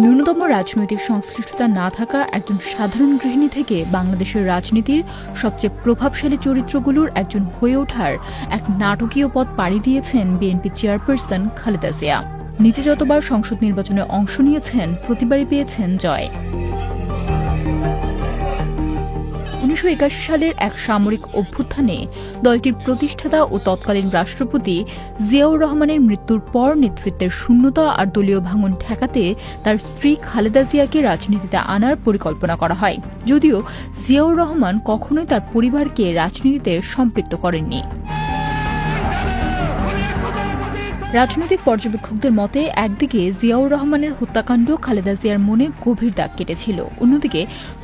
ন্যূনতম রাজনৈতিক সংশ্লিষ্টতা না থাকা একজন সাধারণ গৃহিণী থেকে বাংলাদেশের রাজনীতির সবচেয়ে প্রভাবশালী চরিত্রগুলোর একজন হয়ে ওঠার এক নাটকীয় পথ পাড়ি দিয়েছেন বিএনপি চেয়ারপারসন খালেদা জিয়া। নিজে যতবার সংসদ নির্বাচনে অংশ নিয়েছেন, প্রতিবারই পেয়েছেন জয়। 1981 সালের এক সামরিক অভ্যুত্থানে দলটির প্রতিষ্ঠাতা ও তৎকালীন রাষ্ট্রপতি জিয়াউর রহমানের মৃত্যুর পর নেতৃত্বের শূন্যতা আর দলীয় ভাঙন ঠেকাতে তার স্ত্রী খালেদা জিয়াকে রাজনীতিতে আনার পরিকল্পনা করা হয়, যদিও জিয়াউর রহমান কখনোই তার পরিবারকে রাজনীতিতে সম্পৃক্ত করেননি। রাজনৈতিক পর্যবেক্ষকদের মতে একদিকে জিয়াউর রহমানের হত্যাকাণ্ড খালেদা জিয়ার মনে গভীর দাগ কেটেছিল, অন্যদিকে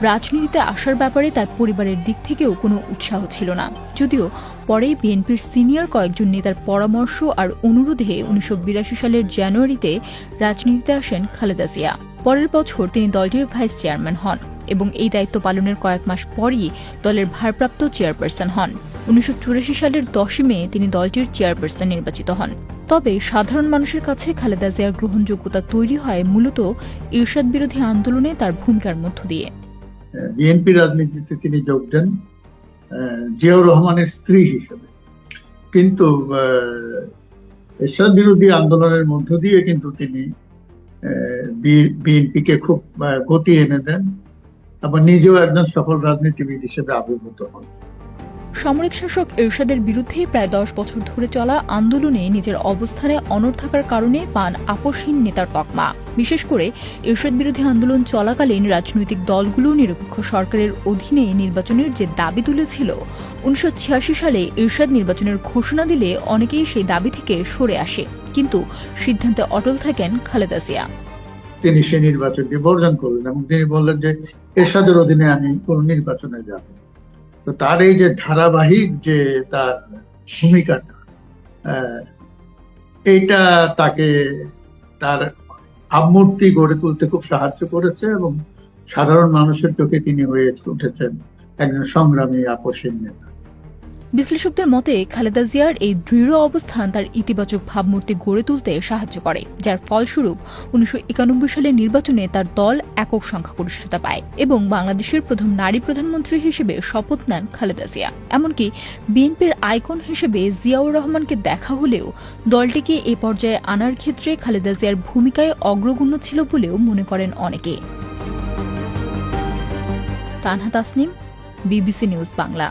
রাজনীতিতে আসার ব্যাপারে তার পরিবারের দিক থেকেও কোনো উৎসাহ ছিল না। যদিও পরেই বিএনপির সিনিয়র কয়েকজন নেতার পরামর্শ আর অনুরোধে 1982 সালের জানুয়ারিতে রাজনীতিতে আসেন খালেদা জিয়া। পরের বছর তিনি দলটির ভাইস চেয়ারম্যান হন এবং এই দায়িত্ব পালনের কয়েক মাস পরই দলের ভারপ্রাপ্ত চেয়ারপারসন হন। 1984 সালের 10 মে তিনি দলটির চেয়ারপারসন নির্বাচিত হন। তবে সাধারণ মানুষের কাছে খালেদা জিয়ার গ্রহণযোগ্যতা তৈরি হয় মূলত এরশাদ বিরোধী আন্দোলনে তার ভূমিকার মধ্য দিয়ে। বিএনপি রাজনীতিতে তিনি যোগ দেন জিয়াউর রহমানের স্ত্রী হিসেবে, কিন্তু এরশাদ বিরোধী আন্দোলনের মধ্য দিয়ে কিন্তু তিনি বিএনপিকে খুব গতি এনে দেন, আবার নিজেও একজন সফল রাজনীতিবিদ হিসেবে আবির্ভূত হন। সামরিক শাসক এরশাদের বিরুদ্ধে প্রায় 10 বছর ধরে চলা আন্দোলনে নিজের অবস্থানে অনড় থাকার কারণে পান আপোষহীন নেতার তকমা। বিশেষ করে এরশাদ বিরোধী আন্দোলন চলাকালীন রাজনৈতিক দলগুলো নিরপেক্ষ সরকারের অধীনে নির্বাচনের যে দাবি তুলেছিল, 1986 সালে এরশাদ নির্বাচনের ঘোষণা দিলে অনেকেই সেই দাবি থেকে সরে আসে, কিন্তু সিদ্ধান্তে অটল থাকেন খালেদা জিয়া। তিনি সেই নির্বাচনকে বর্জন করলেন এবং তিনি বললেন যে এরশাদের অধীনে আমি কোন নির্বাচনে যাব। তো তার এই যে ধারাবাহিক যে তার ভূমিকাটা, এইটা তাকে তার ভাবমূর্তি গড়ে তুলতে খুব সাহায্য করেছে এবং সাধারণ মানুষের চোখে তিনি হয়ে উঠেছেন একজন সংগ্রামী আপোষহীন নেতা। বিশ্লেষকদের মতে খালেদা জিয়ার এই দৃঢ় অবস্থান তার ইতিবাচক ভাবমূর্তি গড়ে তুলতে সাহায্য করে, যার ফলস্বরূপ 1991 সালের নির্বাচনে তার দল একক সংখ্যাগরিষ্ঠতা পায় এবং বাংলাদেশের প্রথম নারী প্রধানমন্ত্রী হিসেবে শপথ নেন খালেদা জিয়া। এমনকি বিএনপির আইকন হিসেবে জিয়াউর রহমানকে দেখা হলেও দলটিকে এ পর্যায়ে আনার ক্ষেত্রে খালেদা জিয়ার ভূমিকায় অগ্রগণ্য ছিল বলেও মনে করেন অনেকে। Tanha Tasnim, BBC news Bangla.